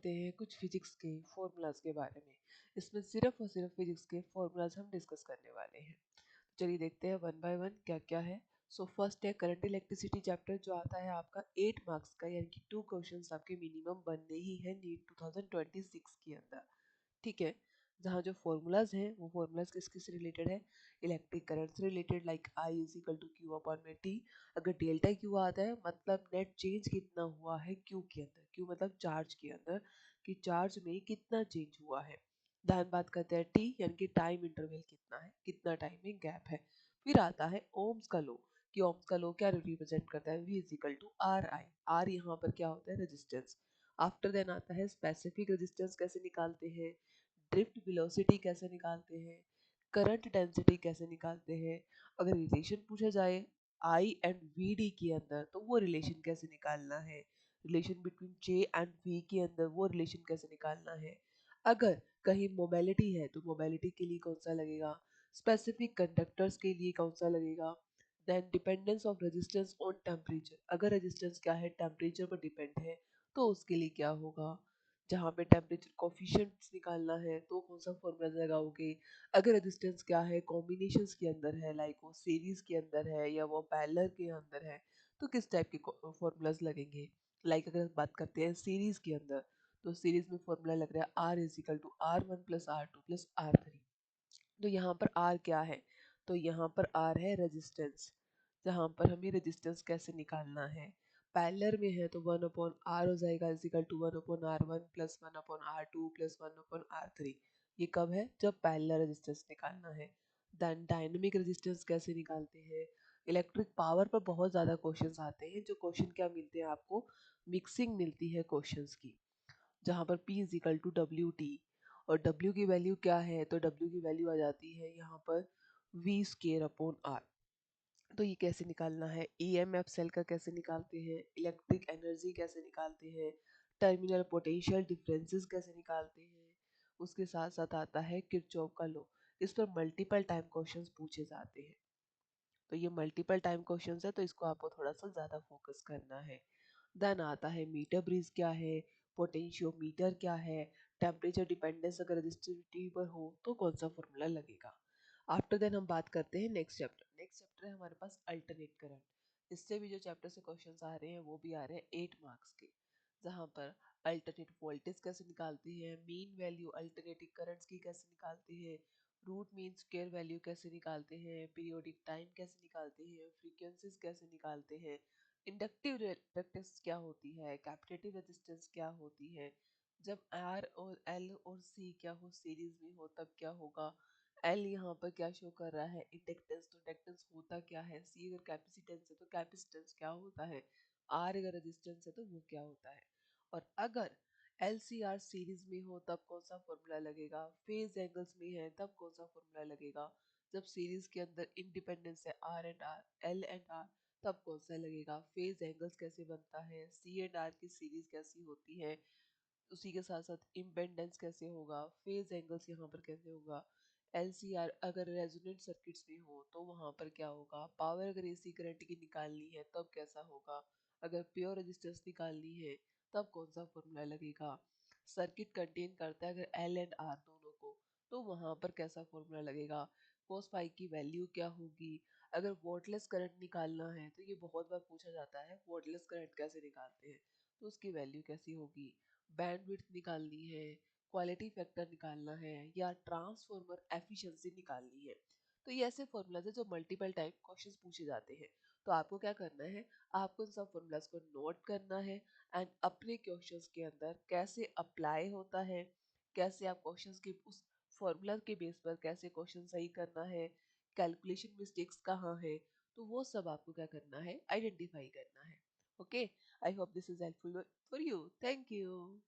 करते हैं कुछ फिजिक्स के फॉर्मूलाज के बारे में। इसमें सिर्फ और सिर्फ फिजिक्स के फॉर्मूलाज हम डिस्कस करने वाले हैं। चलिए देखते हैं वन बाय वन क्या क्या है। सो फर्स्ट है करंट इलेक्ट्रिसिटी चैप्टर, जो आता है आपका 8 मार्क्स का, यानी कि 2 क्वेश्चंस आपके मिनिमम बनने ही है नीट 2026 के अंदर। ठीक है, जहाँ जो फॉर्मूलाज हैं वो फॉर्मूलाज किस किस रिलेटेड है, इलेक्ट्रिक करंट से related, like I is equal to Q upon में टी। अगर डेल्टा क्यू आता है मतलब नेट चेंज कितना हुआ है क्यू के अंदर, क्यू मतलब चार्ज के अंदर, कि चार्ज में कितना चेंज हुआ है। दान बात करते हैं टी, यानी कि टाइम इंटरवल कितना है, कितना टाइम में गैप है। फिर आता है ओम्स का लॉ, कि ओम्स का लॉ क्या रिप्रेजेंट करता है, V is equal to R I. R यहाँ पर क्या होता है, रेजिस्टेंस। आफ्टर देन आता है स्पेसिफिक रेजिस्टेंस कैसे निकालते हैं, ड्रिफ्ट वेलोसिटी कैसे निकालते हैं, करंट डेंसिटी कैसे निकालते हैं। अगर रिलेशन पूछा जाए आई एंड वी डी के अंदर तो वो रिलेशन कैसे निकालना है, relation between J and V के अंदर वो रिलेशन कैसे निकालना है। अगर कहीं मोबिलिटी है तो मोबिलिटी के लिए कौन सा लगेगा, स्पेसिफिक कंडक्टर्स के लिए कौन सा लगेगा। Then dependence of resistance on temperature, अगर रेजिस्टेंस क्या है टेम्परेचर पर डिपेंड है तो उसके लिए क्या होगा। जहाँ पे टेम्परेचर कोफिशिएंट्स निकालना है तो कौन सा फॉर्मूला लगाओगे। अगर रेजिस्टेंस क्या है कॉम्बिनेशंस के अंदर है, लाइक वो सीरीज के अंदर है या वो पैरेलल के अंदर है, तो किस टाइप के फॉर्मूलाज लगेंगे। लाइक अगर बात करते हैं सीरीज के अंदर, तो सीरीज में फॉर्मूला लग रहा है R is equal to R one plus R two plus R three. तो यहाँ पर आर क्या है, तो यहाँ पर आर है रेजिस्टेंस, जहाँ पर हमें रेजिस्टेंस कैसे निकालना है। पैरेलल में है तो वन अपॉन आर हो जाएगा is equal to one upon R one plus one upon R two plus one upon R three. ये कब है, जब पैरेलल रेजिस्टेंस निकालना है। देन डायनेमिक रेजिस्टेंस कैसे निकालते हैं। इलेक्ट्रिक पावर पर बहुत ज़्यादा क्वेश्चंस आते हैं, जो क्वेश्चन क्या मिलते हैं आपको, मिक्सिंग मिलती है क्वेश्चंस की, जहाँ पर P is equal to W T, और W की वैल्यू क्या है, तो W की वैल्यू आ जाती है यहाँ पर V स्केयर अपॉन R। तो ये कैसे निकालना है, EMF सेल का कैसे निकालते हैं, इलेक्ट्रिक एनर्जी कैसे निकालते हैं, टर्मिनल पोटेंशियल डिफरेंसेस कैसे निकालते हैं। उसके साथ साथ आता है किरचॉफ का लॉ, इस पर मल्टीपल टाइम क्वेश्चंस पूछे जाते हैं। तो ये मल्टीपल टाइम क्वेश्चंस है तो इसको आपको थोड़ा सा ज़्यादा फोकस करना है। देन आता है मीटर ब्रिज क्या है, पोटेंशियोमीटर क्या है, टेम्परेचर डिपेंडेंस अगर रजिस्टिविटी पर हो तो कौन सा फॉर्मूला लगेगा। आफ्टर देन हम बात करते हैं नेक्स्ट चैप्टर। नेक्स्ट चैप्टर है हमारे पास अल्टरनेट करंट। इससे भी जो चैप्टर से क्वेश्चन आ रहे हैं वो भी आ रहे हैं 8 मार्क्स के, जहाँ पर अल्टरनेट वोल्टेज कैसे निकालते हैं, मीन वैल्यू अल्टरनेटिव करंट्स की कैसे निकालते हैं, रूट मीन स्क्वायर वैल्यू कैसे निकालते हैं, पीरियोडिक टाइम कैसे निकालते हैं, फ्रीक्वेंसीज कैसे निकालते हैं, इंडक्टिव रेजिस्टेंस क्या होती है, कैपेसिटिव रेजिस्टेंस क्या होती है, जब आर और एल और सी क्या हो सीरीज में हो तब क्या होगा, एल यहाँ पर क्या शो कर रहा है इंडक्टेंस, तो इंडक्टेंस होता क्या है, सी अगर कैपेसिटेंस है तो कैपेसिटेंस क्या होता है, आर अगर रेजिस्टेंस है तो वो क्या होता है। और अगर एल सी आर सीरीज में हो तब कौन सा फॉर्मूला लगेगा, फेज एंगल्स में है तब कौन सा फॉर्मूला लगेगा, जब सीरीज के अंदर इंडिपेंडेंस है R and R, L and R, तब कौन सा लगेगा, फेज एंगल्स कैसे बनता है, सी एंड आर की सीरीज कैसी होती है, उसी के साथ साथ इम्पेडेंस कैसे होगा, फेज एंगल्स यहाँ पर कैसे होगा, एलसीआर अगर रेजोनेंट सर्किट्स में हो तो वहाँ पर क्या होगा, पावर अगर एसी करंट की निकालनी है तब कैसा होगा, अगर प्योर रेजिस्टेंस निकालनी है तब कौन सा फॉर्मूला लगेगा, सर्किट कंटेन करता है अगर एल एंड आर दोनों को तो वहाँ पर कैसा फॉर्मूला लगेगा, कोस फाई की वैल्यू क्या होगी। अगर वोल्टलेस करंट निकालना है तो ये बहुत बार पूछा जाता है, वोल्टलेस करंट कैसे निकालते हैं, तो उसकी वैल्यू कैसी होगी, बैंडविड्थ निकालनी है, क्वालिटी फैक्टर निकालना है, या ट्रांसफॉर्मर एफिशिएंसी निकालनी है। तो ये ऐसे फॉर्मूलाज है जो मल्टीपल टाइप क्वेश्चंस पूछे जाते हैं। तो आपको क्या करना है, आपको इन सब फॉर्मूलाज को नोट करना है एंड अपने क्वेश्चंस के अंदर कैसे अप्लाई होता है, कैसे आप क्वेश्चंस के उस फॉर्मूला के बेस पर कैसे क्वेश्चन सही करना है, कैलकुलेशन मिस्टेक्स कहाँ है, तो वो सब आपको क्या करना है, आइडेंटिफाई करना है। Okay, I hope this is helpful for you. Thank you.